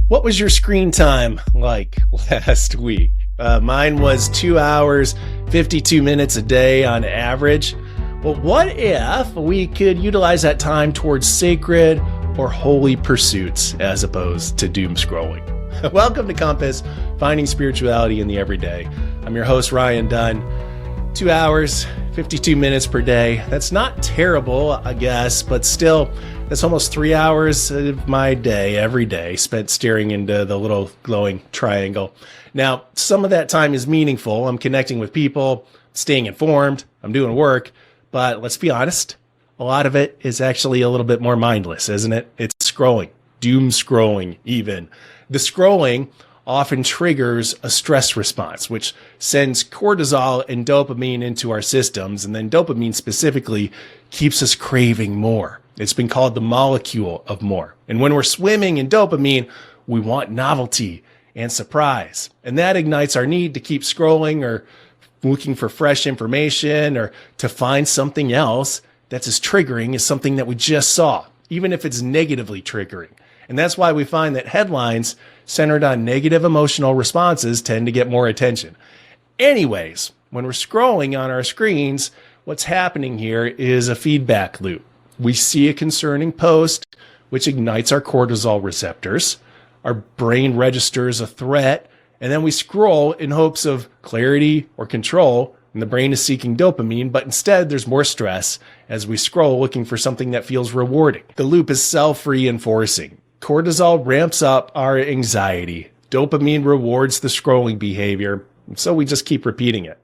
What was your screen time like last week? Mine was 2 hours, 52 minutes a day on average. Well, what if we could utilize that time towards sacred or holy pursuits as opposed to doom scrolling? Welcome to Compass, Finding Spirituality in the Everyday. I'm your host, Ryan Dunn. 2 hours, 52 minutes per day. That's not terrible, I guess, but still, that's almost 3 hours of my day every day spent staring into the little glowing triangle. Now, some of that time is meaningful. I'm connecting with people, staying informed, I'm doing work, but let's be honest, a lot of it is actually a little bit more mindless, isn't it? It's scrolling, doom scrolling even. The scrolling often triggers a stress response, which sends cortisol and dopamine into our systems, and then dopamine specifically keeps us craving more. It's been called the molecule of more. And when we're swimming in dopamine, we want novelty and surprise. And that ignites our need to keep scrolling or looking for fresh information or to find something else that's as triggering as something that we just saw, even if it's negatively triggering. And that's why we find that headlines centered on negative emotional responses tend to get more attention. Anyways, when we're scrolling on our screens, what's happening here is a feedback loop. We see a concerning post, which ignites our cortisol receptors. Our brain registers a threat, and then we scroll in hopes of clarity or control, and the brain is seeking dopamine, but instead there's more stress as we scroll looking for something that feels rewarding. The loop is self-reinforcing. Cortisol ramps up our anxiety. Dopamine rewards the scrolling behavior, so we just keep repeating it.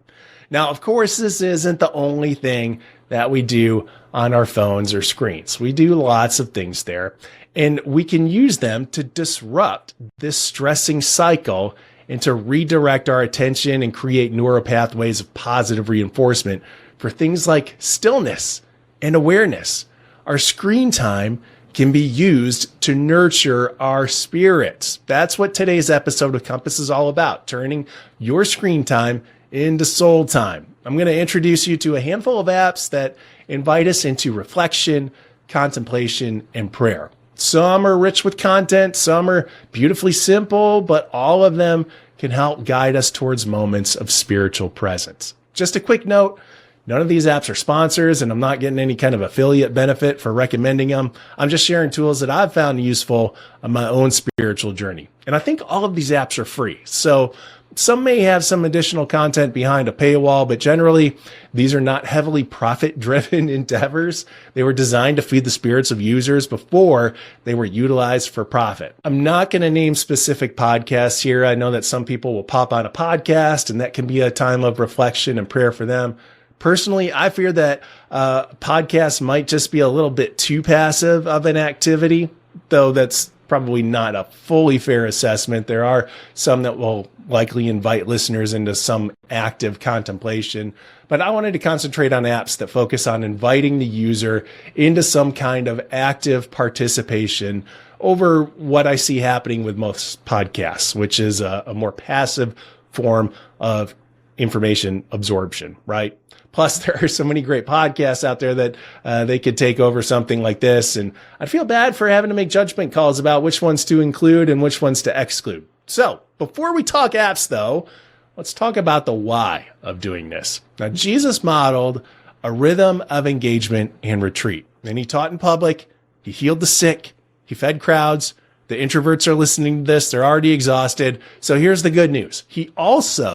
Now, of course, this isn't the only thing that we do on our phones or screens. We do lots of things there, and we can use them to disrupt this stressing cycle and to redirect our attention and create neural pathways of positive reinforcement for things like stillness and awareness. Our screen time can be used to nurture our spirits. That's what today's episode of Compass is all about, turning your screen time into soul time. I'm going to introduce you to a handful of apps that invite us into reflection, contemplation, and prayer. Some are rich with content, some are beautifully simple, but all of them can help guide us towards moments of spiritual presence. Just a quick note, none of these apps are sponsors, and I'm not getting any kind of affiliate benefit for recommending them. I'm just sharing tools that I've found useful on my own spiritual journey. And I think all of these apps are free. So some may have some additional content behind a paywall, but generally, these are not heavily profit-driven endeavors. They were designed to feed the spirits of users before they were utilized for profit. I'm not going to name specific podcasts here. I know that some people will pop on a podcast, and that can be a time of reflection and prayer for them. Personally, I fear that podcasts might just be a little bit too passive of an activity, though that's probably not a fully fair assessment. There are some that will likely invite listeners into some active contemplation, but I wanted to concentrate on apps that focus on inviting the user into some kind of active participation over what I see happening with most podcasts, which is a more passive form of information absorption, right? Plus, there are so many great podcasts out there that they could take over something like this. And I'd feel bad for having to make judgment calls about which ones to include and which ones to exclude. So before we talk apps, though, let's talk about the why of doing this. Now, Jesus modeled a rhythm of engagement and retreat. And he taught in public. He healed the sick. He fed crowds. The introverts are listening to this. They're already exhausted. So here's the good news. He also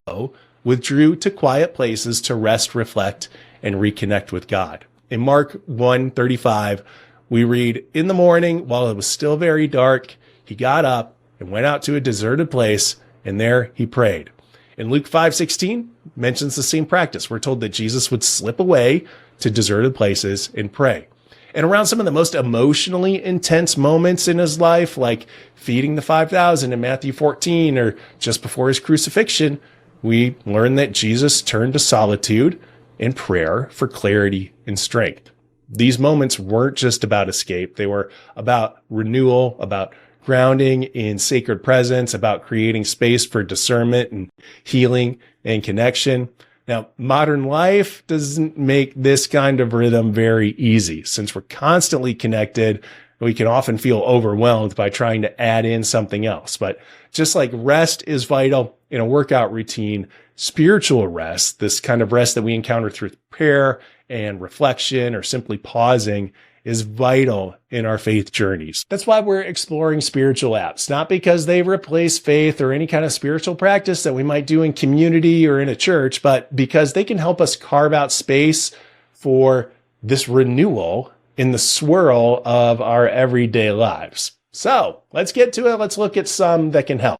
withdrew to quiet places to rest, reflect, and reconnect with God. In Mark 1:35, we read, "In the morning, while it was still very dark, he got up and went out to a deserted place, and there he prayed." In Luke 5:16 mentions the same practice. We're told that Jesus would slip away to deserted places and pray. And around some of the most emotionally intense moments in his life, like feeding the 5,000 in Matthew 14, or just before his crucifixion, we learn that Jesus turned to solitude and prayer for clarity and strength. These moments weren't just about escape. They were about renewal, about grounding in sacred presence, about creating space for discernment and healing and connection. Now, modern life doesn't make this kind of rhythm very easy since we're constantly connected we can often feel overwhelmed by trying to add in something else. But just like rest is vital in a workout routine, spiritual rest, this kind of rest that we encounter through prayer and reflection or simply pausing, is vital in our faith journeys. That's why we're exploring spiritual apps, not because they replace faith or any kind of spiritual practice that we might do in community or in a church, but because they can help us carve out space for this renewal in the swirl of our everyday lives. So let's get to it. Let's look at some that can help.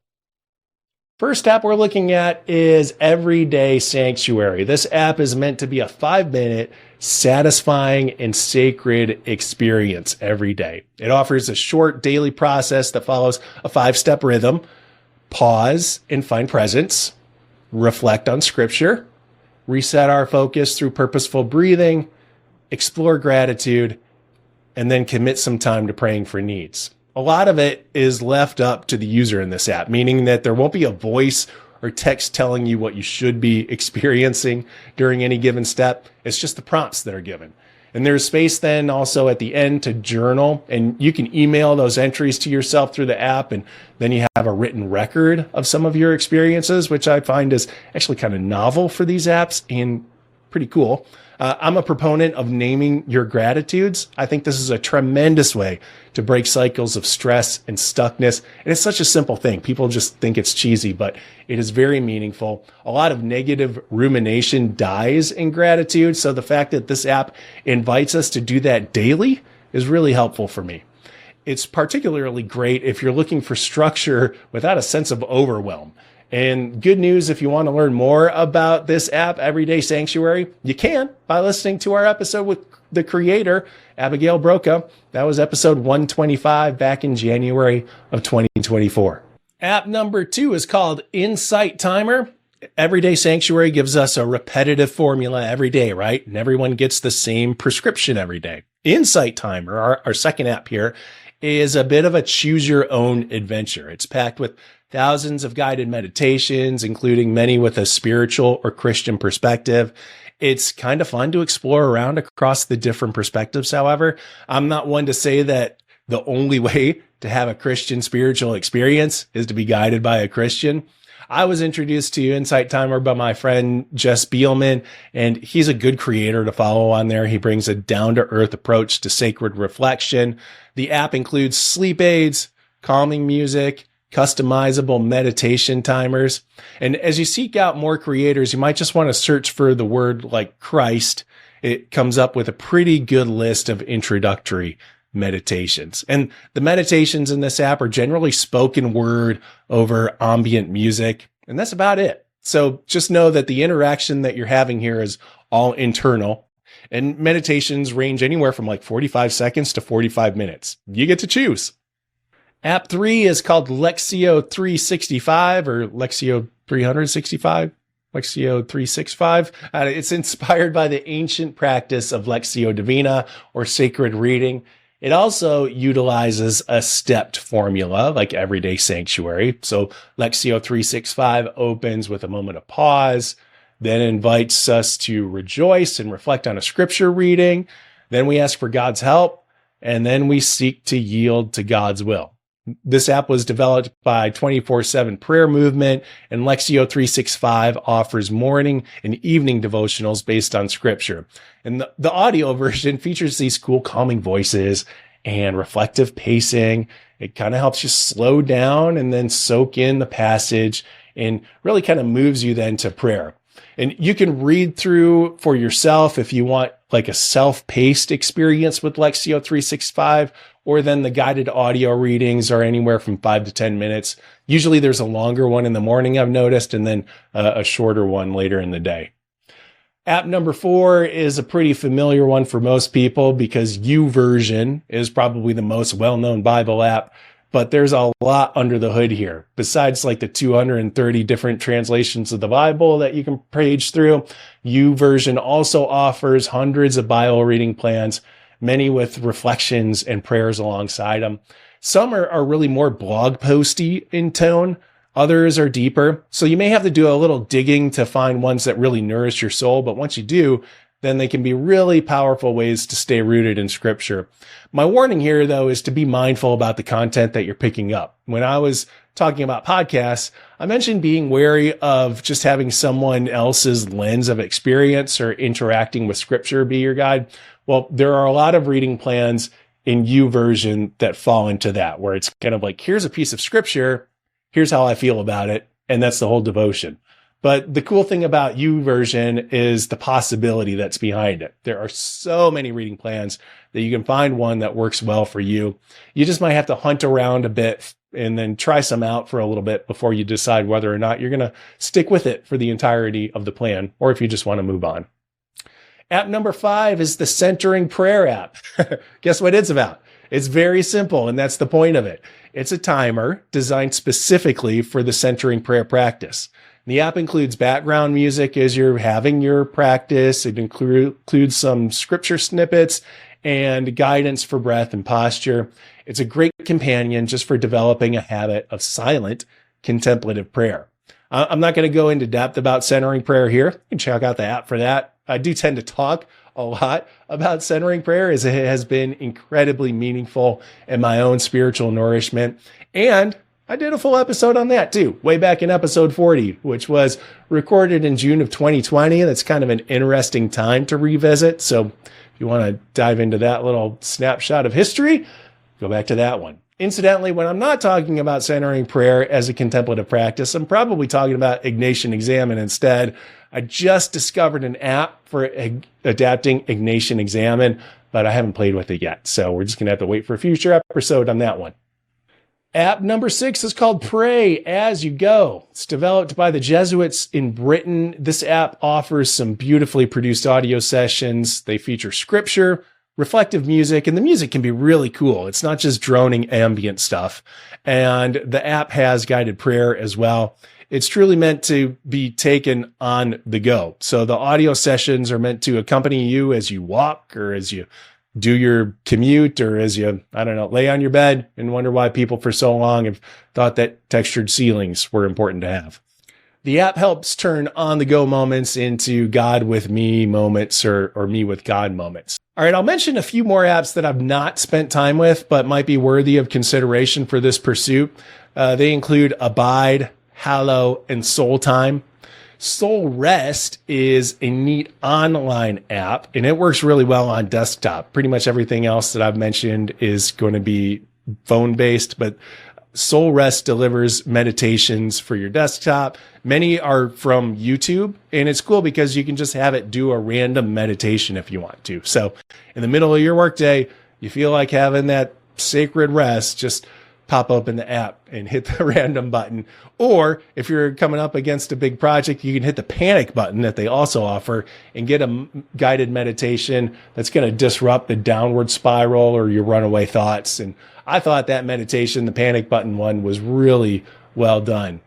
First app we're looking at is Everyday Sanctuary. This app is meant to be a 5-minute, satisfying, and sacred experience every day. It offers a short daily process that follows a 5-step rhythm: pause and find presence, reflect on scripture, reset our focus through purposeful breathing, explore gratitude, and then commit some time to praying for needs. A lot of it is left up to the user in this app, meaning that there won't be a voice or text telling you what you should be experiencing during any given step. It's just the prompts that are given. And there's space then also at the end to journal, and you can email those entries to yourself through the app, and then you have a written record of some of your experiences, which I find is actually kind of novel for these apps and pretty cool. I'm a proponent of naming your gratitudes. I think this is a tremendous way to break cycles of stress and stuckness. And it's such a simple thing. People just think it's cheesy, but it is very meaningful. A lot of negative rumination dies in gratitude. So the fact that this app invites us to do that daily is really helpful for me. It's particularly great if you're looking for structure without a sense of overwhelm. And good news, if you want to learn more about this app, Everyday Sanctuary, you can by listening to our episode with the creator, Abigail Broca. That was episode 125 back in January of 2024. App number 2 is called Insight Timer. Everyday Sanctuary gives us a repetitive formula every day, right? And everyone gets the same prescription every day. Insight Timer, our second app here, is a bit of a choose your own adventure. It's packed with thousands of guided meditations, including many with a spiritual or Christian perspective. It's kind of fun to explore around across the different perspectives. However, I'm not one to say that the only way to have a Christian spiritual experience is to be guided by a Christian. I was introduced to Insight Timer by my friend Jess Bielman, and he's a good creator to follow on there. He brings a down-to-earth approach to sacred reflection. The app includes sleep aids, calming music, customizable meditation timers. And as you seek out more creators, you might just want to search for the word like Christ. It comes up with a pretty good list of introductory meditations. And the meditations in this app are generally spoken word over ambient music. And that's about it. So just know that the interaction that you're having here is all internal. And meditations range anywhere from like 45 seconds to 45 minutes. You get to choose. App 3 is called Lectio 365 or Lectio 365. Lectio 365. It's inspired by the ancient practice of Lectio Divina or sacred reading. It also utilizes a stepped formula like Everyday Sanctuary. So Lectio 365 opens with a moment of pause, then invites us to rejoice and reflect on a scripture reading. Then we ask for God's help, and then we seek to yield to God's will. This app was developed by 24/7 Prayer Movement, and Lectio 365 offers morning and evening devotionals based on scripture. And the audio version features these cool calming voices and reflective pacing. It kind of helps you slow down and then soak in the passage and really kind of moves you then to prayer. And you can read through for yourself if you want like a self-paced experience with Lectio 365, or then the guided audio readings are anywhere from 5 to 10 minutes. Usually there's a longer one in the morning, I've noticed, and then a shorter one later in the day. App number 4 is a pretty familiar one for most people because YouVersion is probably the most well-known Bible app, but there's a lot under the hood here. Besides like the 230 different translations of the Bible that you can page through, YouVersion also offers hundreds of Bible reading plans, many with reflections and prayers alongside them. Some are really more blog posty in tone. Others are deeper. So you may have to do a little digging to find ones that really nourish your soul. But once you do, then they can be really powerful ways to stay rooted in Scripture. My warning here, though, is to be mindful about the content that you're picking up. When I was talking about podcasts, I mentioned being wary of just having someone else's lens of experience or interacting with Scripture be your guide. Well, there are a lot of reading plans in YouVersion that fall into that, where it's kind of like, here's a piece of Scripture, here's how I feel about it, and that's the whole devotion. But the cool thing about YouVersion is the possibility that's behind it. There are so many reading plans that you can find one that works well for you. You just might have to hunt around a bit and then try some out for a little bit before you decide whether or not you're going to stick with it for the entirety of the plan, or if you just want to move on. App number 5 is the Centering Prayer app. Guess what it's about? It's very simple, and that's the point of it. It's a timer designed specifically for the centering prayer practice. The app includes background music as you're having your practice. It includes some scripture snippets and guidance for breath and posture. It's a great companion just for developing a habit of silent contemplative prayer. I'm not going to go into depth about centering prayer here. You can check out the app for that. I do tend to talk a lot about centering prayer, as it has been incredibly meaningful in my own spiritual nourishment. And I did a full episode on that too, way back in episode 40, which was recorded in June of 2020. That's kind of an interesting time to revisit. So if you want to dive into that little snapshot of history, go back to that one. Incidentally, when I'm not talking about centering prayer as a contemplative practice, I'm probably talking about Ignatian Examine instead. I just discovered an app for adapting Ignatian Examine, but I haven't played with it yet. So we're just going to have to wait for a future episode on that one. App number 6 is called Pray As You Go. It's developed by the Jesuits in Britain. This app offers some beautifully produced audio sessions. They feature scripture, reflective music, and the music can be really cool. It's not just droning ambient stuff. And the app has guided prayer as well. It's truly meant to be taken on the go. So the audio sessions are meant to accompany you as you walk, or as you do your commute, or as you, lay on your bed and wonder why people for so long have thought that textured ceilings were important to have. The app helps turn on-the-go moments into God with me moments, or me with God moments. All right, I'll mention a few more apps that I've not spent time with, but might be worthy of consideration for this pursuit. They include Abide, Hallow, and Soul Time. Soul Rest is a neat online app, and it works really well on desktop. Pretty much everything else that I've mentioned is going to be phone-based, but Soul Rest delivers meditations for your desktop. Many are from YouTube, and it's cool because you can just have it do a random meditation if you want to. So in the middle of your workday, you feel like having that sacred rest, just pop open the app and hit the random button. Or if you're coming up against a big project, you can hit the panic button that they also offer and get a guided meditation that's going to disrupt the downward spiral or your runaway thoughts. And I thought that meditation, the panic button one, was really well done.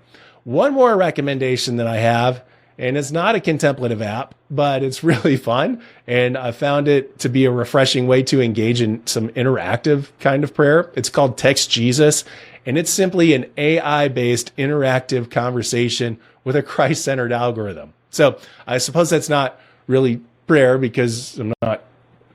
One more recommendation that I have, and it's not a contemplative app, but it's really fun. And I found it to be a refreshing way to engage in some interactive kind of prayer. It's called Text Jesus, and it's simply an AI-based interactive conversation with a Christ-centered algorithm. So I suppose that's not really prayer because I'm not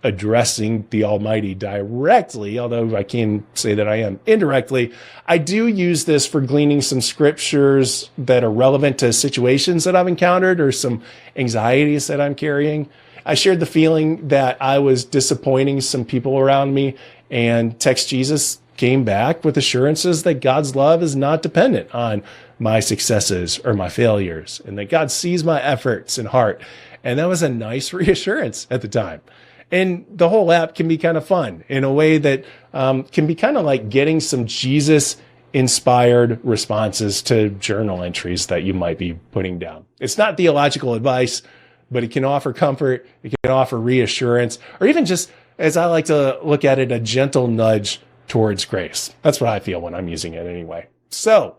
addressing the Almighty directly, although I can say that I am indirectly. I do use this for gleaning some scriptures that are relevant to situations that I've encountered or some anxieties that I'm carrying. I shared the feeling that I was disappointing some people around me, and Text Jesus came back with assurances that God's love is not dependent on my successes or my failures, and that God sees my efforts and heart. And that was a nice reassurance at the time. And the whole app can be kind of fun in a way that can be kind of like getting some Jesus-inspired responses to journal entries that you might be putting down. It's not theological advice, but it can offer comfort, it can offer reassurance, or even just, as I like to look at it, a gentle nudge towards grace. That's what I feel when I'm using it anyway. So,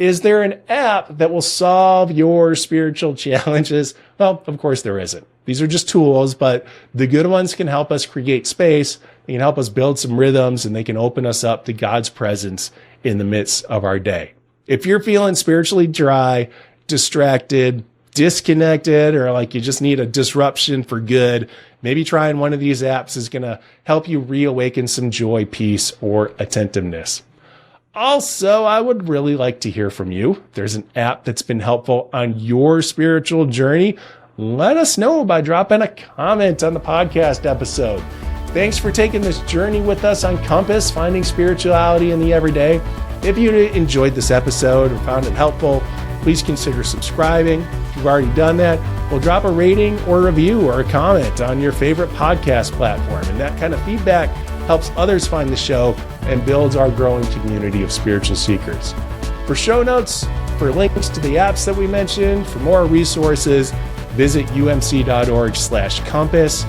is there an app that will solve your spiritual challenges? Well, of course there isn't. These are just tools, but the good ones can help us create space. They can help us build some rhythms, and they can open us up to God's presence in the midst of our day. If you're feeling spiritually dry, distracted, disconnected or like you just need a disruption for good, maybe trying one of these apps is going to help you reawaken some joy, peace, or attentiveness. Also, I would really like to hear from you. If there's an app that's been helpful on your spiritual journey, let us know by dropping a comment on the podcast episode. Thanks for taking this journey with us on Compass, finding spirituality in the everyday. If you enjoyed this episode or found it helpful, please consider subscribing. If you've already done that, we'll drop a rating or review or a comment on your favorite podcast platform. And that kind of feedback helps others find the show and builds our growing community of spiritual seekers. For show notes, for links to the apps that we mentioned, for more resources, visit umc.org/compass.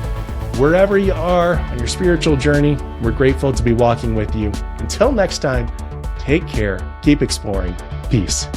Wherever you are on your spiritual journey, we're grateful to be walking with you. Until next time, take care, keep exploring. Peace.